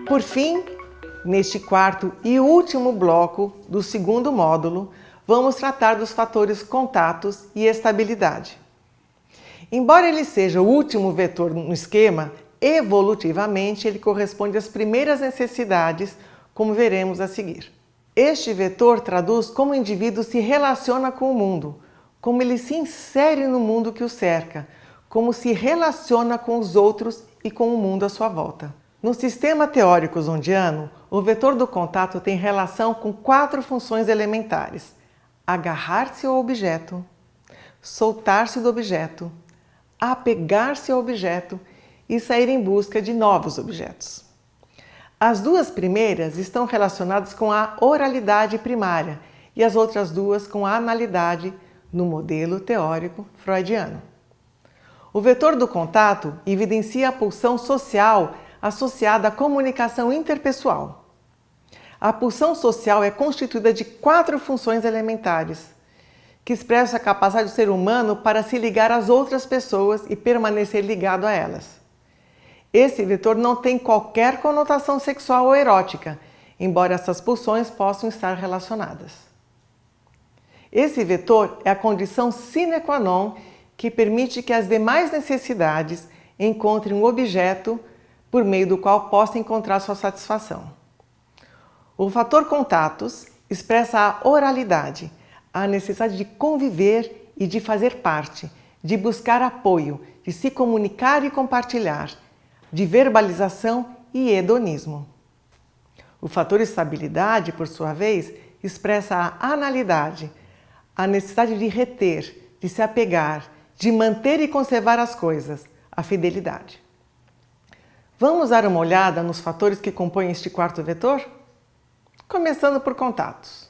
Por fim, neste quarto e último bloco do segundo módulo, vamos tratar dos fatores contatos e estabilidade. Embora ele seja o último vetor no esquema, evolutivamente ele corresponde às primeiras necessidades, como veremos a seguir. Este vetor traduz como o indivíduo se relaciona com o mundo, como ele se insere no mundo que o cerca, como se relaciona com os outros e com o mundo à sua volta. No sistema teórico zondiano, o vetor do contato tem relação com 4 funções elementares: agarrar-se ao objeto, soltar-se do objeto, apegar-se ao objeto e sair em busca de novos objetos. As 2 primeiras estão relacionadas com a oralidade primária e as outras 2 com a analidade no modelo teórico freudiano. O vetor do contato evidencia a pulsão social associada à comunicação interpessoal. A pulsão social é constituída de 4 funções elementares, que expressam a capacidade do ser humano para se ligar às outras pessoas e permanecer ligado a elas. Esse vetor não tem qualquer conotação sexual ou erótica, embora essas pulsões possam estar relacionadas. Esse vetor é a condição sine qua non que permite que as demais necessidades encontrem um objeto por meio do qual possa encontrar sua satisfação. O fator contatos expressa a oralidade, a necessidade de conviver e de fazer parte, de buscar apoio, de se comunicar e compartilhar, de verbalização e hedonismo. O fator estabilidade, por sua vez, expressa a analidade, a necessidade de reter, de se apegar, de manter e conservar as coisas, a fidelidade. Vamos dar uma olhada nos fatores que compõem este quarto vetor? Começando por contatos.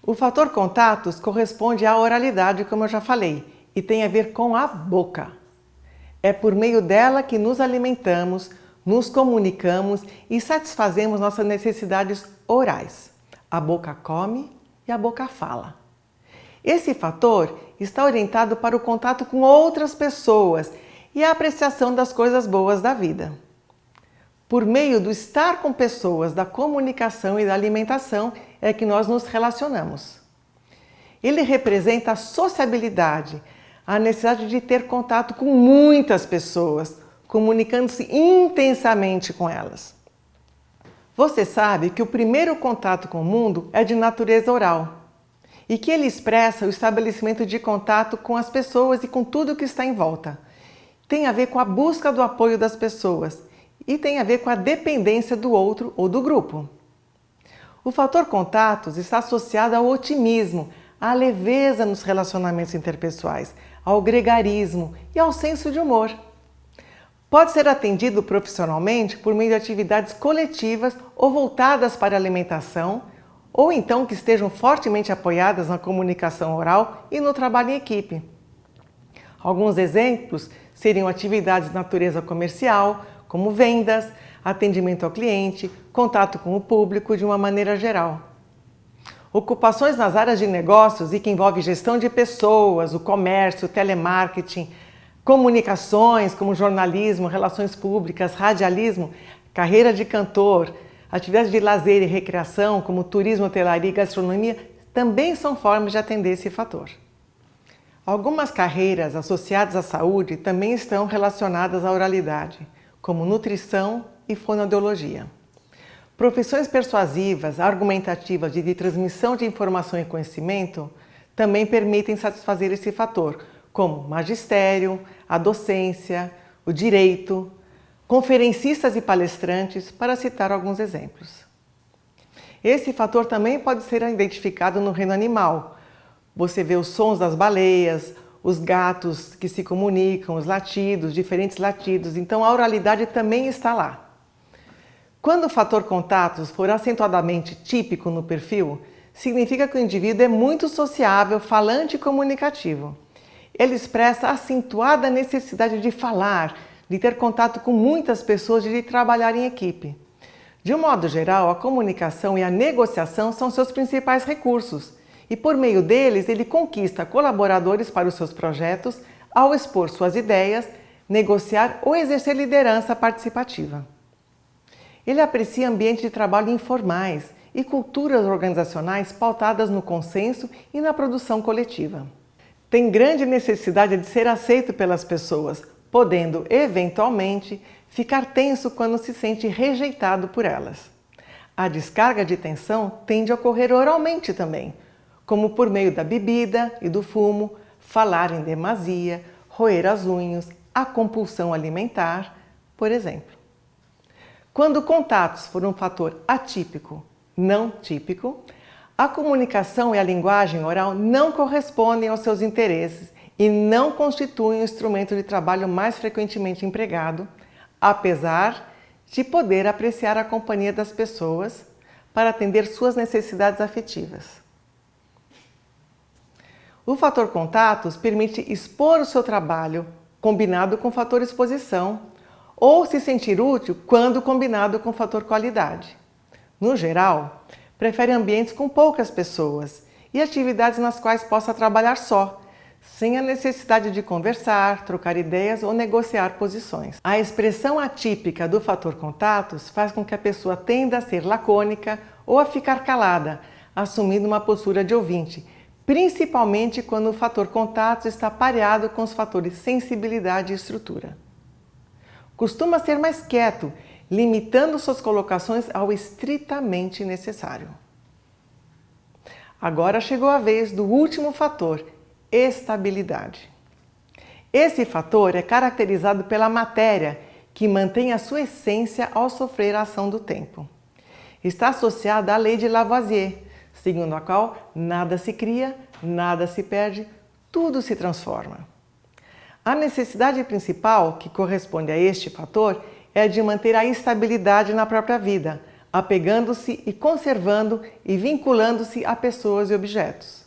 O fator contatos corresponde à oralidade, como eu já falei, e tem a ver com a boca. É por meio dela que nos alimentamos, nos comunicamos e satisfazemos nossas necessidades orais. A boca come e a boca fala. Esse fator está orientado para o contato com outras pessoas e a apreciação das coisas boas da vida. Por meio do estar com pessoas, da comunicação e da alimentação é que nós nos relacionamos. Ele representa a sociabilidade, a necessidade de ter contato com muitas pessoas, comunicando-se intensamente com elas. Você sabe que o primeiro contato com o mundo é de natureza oral e que ele expressa o estabelecimento de contato com as pessoas e com tudo que está em volta. Tem a ver com a busca do apoio das pessoas e tem a ver com a dependência do outro ou do grupo. O fator contatos está associado ao otimismo, à leveza nos relacionamentos interpessoais, ao gregarismo e ao senso de humor. Pode ser atendido profissionalmente por meio de atividades coletivas ou voltadas para a alimentação, ou então que estejam fortemente apoiadas na comunicação oral e no trabalho em equipe. Alguns exemplos seriam atividades de natureza comercial, como vendas, atendimento ao cliente, contato com o público de uma maneira geral. Ocupações nas áreas de negócios e que envolvem gestão de pessoas, o comércio, o telemarketing, comunicações como jornalismo, relações públicas, radialismo, carreira de cantor, atividades de lazer e recreação como turismo, hotelaria e gastronomia também são formas de atender esse fator. Algumas carreiras associadas à saúde também estão relacionadas à oralidade, como nutrição e fonoaudiologia. Profissões persuasivas, argumentativas e de transmissão de informação e conhecimento também permitem satisfazer esse fator, como magistério, a docência, o direito, conferencistas e palestrantes, para citar alguns exemplos. Esse fator também pode ser identificado no reino animal. Você vê os sons das baleias, os gatos que se comunicam, os latidos, diferentes latidos, então a oralidade também está lá. Quando o fator contatos for acentuadamente típico no perfil, significa que o indivíduo é muito sociável, falante e comunicativo. Ele expressa a acentuada necessidade de falar, de ter contato com muitas pessoas e de trabalhar em equipe. De um modo geral, a comunicação e a negociação são seus principais recursos e, por meio deles, ele conquista colaboradores para os seus projetos, ao expor suas ideias, negociar ou exercer liderança participativa. Ele aprecia ambientes de trabalho informais e culturas organizacionais pautadas no consenso e na produção coletiva. Tem grande necessidade de ser aceito pelas pessoas, podendo, eventualmente, ficar tenso quando se sente rejeitado por elas. A descarga de tensão tende a ocorrer oralmente também, como por meio da bebida e do fumo, falar em demasia, roer as unhas, a compulsão alimentar, por exemplo. Quando contatos for um fator atípico, não típico, a comunicação e a linguagem oral não correspondem aos seus interesses e não constituem o instrumento de trabalho mais frequentemente empregado, apesar de poder apreciar a companhia das pessoas para atender suas necessidades afetivas. O fator contatos permite expor o seu trabalho, combinado com o fator exposição, ou se sentir útil quando combinado com o fator qualidade. No geral, prefere ambientes com poucas pessoas e atividades nas quais possa trabalhar só, sem a necessidade de conversar, trocar ideias ou negociar posições. A expressão atípica do fator contatos faz com que a pessoa tenda a ser lacônica ou a ficar calada, assumindo uma postura de ouvinte, principalmente quando o fator contatos está pareado com os fatores sensibilidade e estrutura. Costuma ser mais quieto, limitando suas colocações ao estritamente necessário. Agora chegou a vez do último fator, estabilidade. Esse fator é caracterizado pela matéria, que mantém a sua essência ao sofrer a ação do tempo. Está associada à lei de Lavoisier, segundo a qual nada se cria, nada se perde, tudo se transforma. A necessidade principal, que corresponde a este fator, é a de manter a estabilidade na própria vida, apegando-se e conservando e vinculando-se a pessoas e objetos.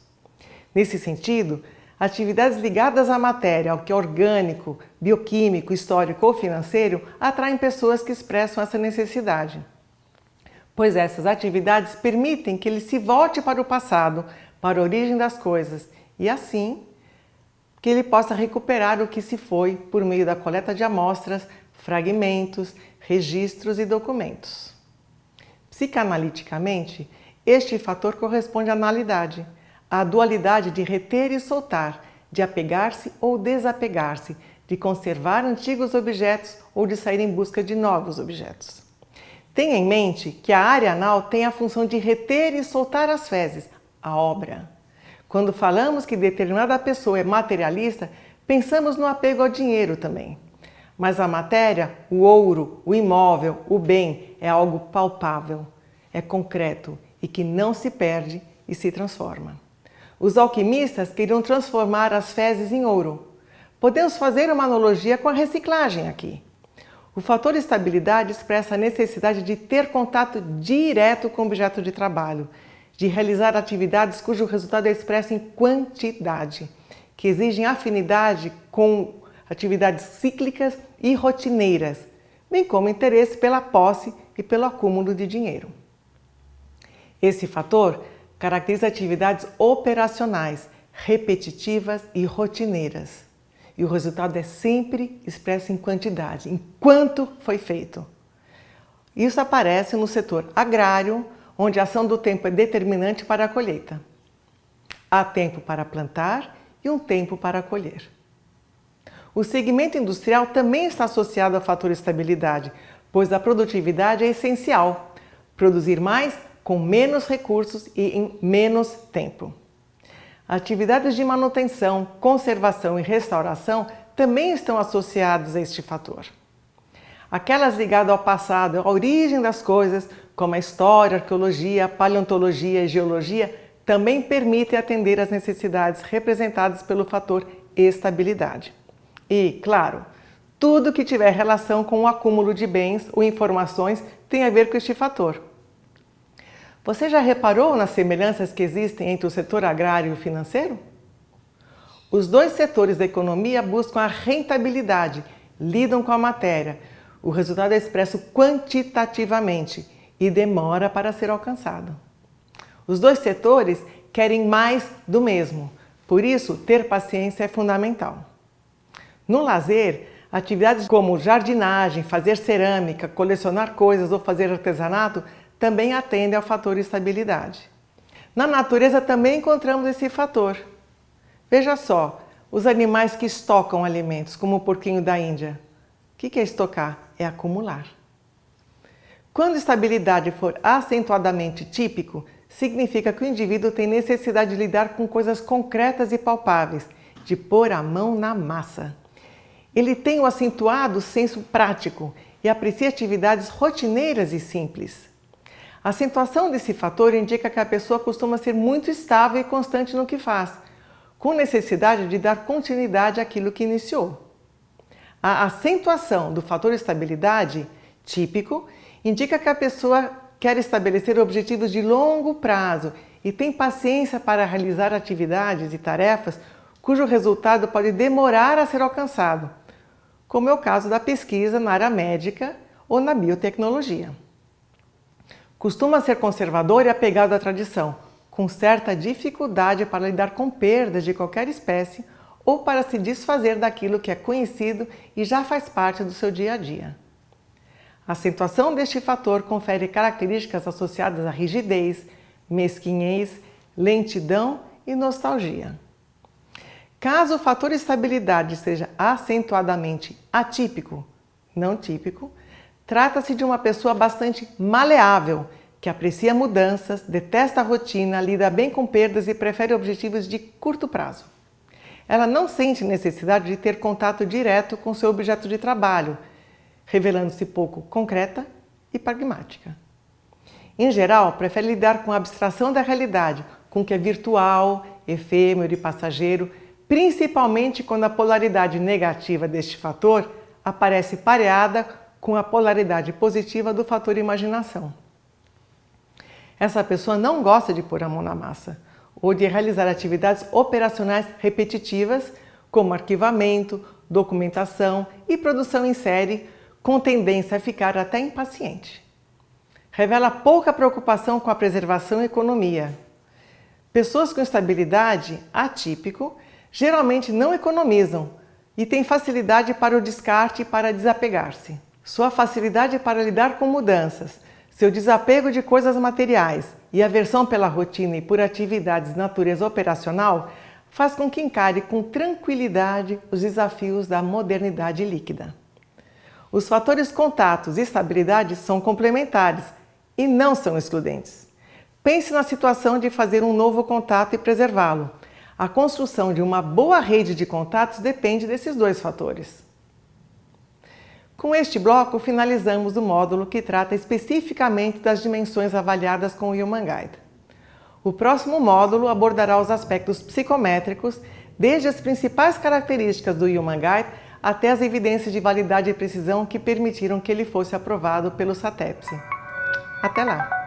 Nesse sentido, atividades ligadas à matéria, ao que é orgânico, bioquímico, histórico ou financeiro, atraem pessoas que expressam essa necessidade, pois essas atividades permitem que ele se volte para o passado, para a origem das coisas, e assim que ele possa recuperar o que se foi por meio da coleta de amostras, fragmentos, registros e documentos. Psicanaliticamente, este fator corresponde à analidade, à dualidade de reter e soltar, de apegar-se ou desapegar-se, de conservar antigos objetos ou de sair em busca de novos objetos. Tenha em mente que a área anal tem a função de reter e soltar as fezes, a obra. Quando falamos que determinada pessoa é materialista, pensamos no apego ao dinheiro também. Mas a matéria, o ouro, o imóvel, o bem, é algo palpável, é concreto e que não se perde e se transforma. Os alquimistas queriam transformar as fezes em ouro. Podemos fazer uma analogia com a reciclagem aqui. O fator estabilidade expressa a necessidade de ter contato direto com o objeto de trabalho, de realizar atividades cujo resultado é expresso em quantidade, que exigem afinidade com atividades cíclicas e rotineiras, bem como interesse pela posse e pelo acúmulo de dinheiro. Esse fator caracteriza atividades operacionais, repetitivas e rotineiras. E o resultado é sempre expresso em quantidade, em quanto foi feito. Isso aparece no setor agrário, onde a ação do tempo é determinante para a colheita. Há tempo para plantar e um tempo para colher. O segmento industrial também está associado ao fator estabilidade, pois a produtividade é essencial. Produzir mais com menos recursos e em menos tempo. Atividades de manutenção, conservação e restauração também estão associadas a este fator. Aquelas ligadas ao passado, à origem das coisas, como a história, a arqueologia, a paleontologia e geologia, também permitem atender às necessidades representadas pelo fator estabilidade. E, claro, tudo que tiver relação com o acúmulo de bens ou informações tem a ver com este fator. Você já reparou nas semelhanças que existem entre o setor agrário e o financeiro? Os dois setores da economia buscam a rentabilidade, lidam com a matéria. O resultado é expresso quantitativamente e demora para ser alcançado. Os dois setores querem mais do mesmo, por isso ter paciência é fundamental. No lazer, atividades como jardinagem, fazer cerâmica, colecionar coisas ou fazer artesanato também atendem ao fator estabilidade. Na natureza também encontramos esse fator. Veja só, os animais que estocam alimentos, como o porquinho da Índia. O que é estocar? É acumular. Quando estabilidade for acentuadamente típico, significa que o indivíduo tem necessidade de lidar com coisas concretas e palpáveis, de pôr a mão na massa. Ele tem o acentuado senso prático e aprecia atividades rotineiras e simples. A acentuação desse fator indica que a pessoa costuma ser muito estável e constante no que faz, com necessidade de dar continuidade àquilo que iniciou. A acentuação do fator estabilidade, típico, indica que a pessoa quer estabelecer objetivos de longo prazo e tem paciência para realizar atividades e tarefas cujo resultado pode demorar a ser alcançado, como é o caso da pesquisa na área médica ou na biotecnologia. Costuma ser conservador e apegado à tradição, com certa dificuldade para lidar com perdas de qualquer espécie ou para se desfazer daquilo que é conhecido e já faz parte do seu dia a dia. A acentuação deste fator confere características associadas à rigidez, mesquinhez, lentidão e nostalgia. Caso o fator estabilidade seja acentuadamente atípico, não típico, trata-se de uma pessoa bastante maleável, que aprecia mudanças, detesta a rotina, lida bem com perdas e prefere objetivos de curto prazo. Ela não sente necessidade de ter contato direto com seu objeto de trabalho, revelando-se pouco concreta e pragmática. Em geral, prefere lidar com a abstração da realidade, com o que é virtual, efêmero e passageiro, principalmente quando a polaridade negativa deste fator aparece pareada com a polaridade positiva do fator imaginação. Essa pessoa não gosta de pôr a mão na massa ou de realizar atividades operacionais repetitivas, como arquivamento, documentação e produção em série, com tendência a ficar até impaciente. Revela pouca preocupação com a preservação e economia. Pessoas com estabilidade atípico geralmente não economizam e têm facilidade para o descarte e para desapegar-se. Sua facilidade para lidar com mudanças, seu desapego de coisas materiais e aversão pela rotina e por atividades de natureza operacional faz com que encare com tranquilidade os desafios da modernidade líquida. Os fatores contatos e estabilidade são complementares e não são excludentes. Pense na situação de fazer um novo contato e preservá-lo. A construção de uma boa rede de contatos depende desses dois fatores. Com este bloco, finalizamos o módulo que trata especificamente das dimensões avaliadas com o Human Guide. O próximo módulo abordará os aspectos psicométricos, desde as principais características do Human Guide até as evidências de validade e precisão que permitiram que ele fosse aprovado pelo SATEPSE. Até lá!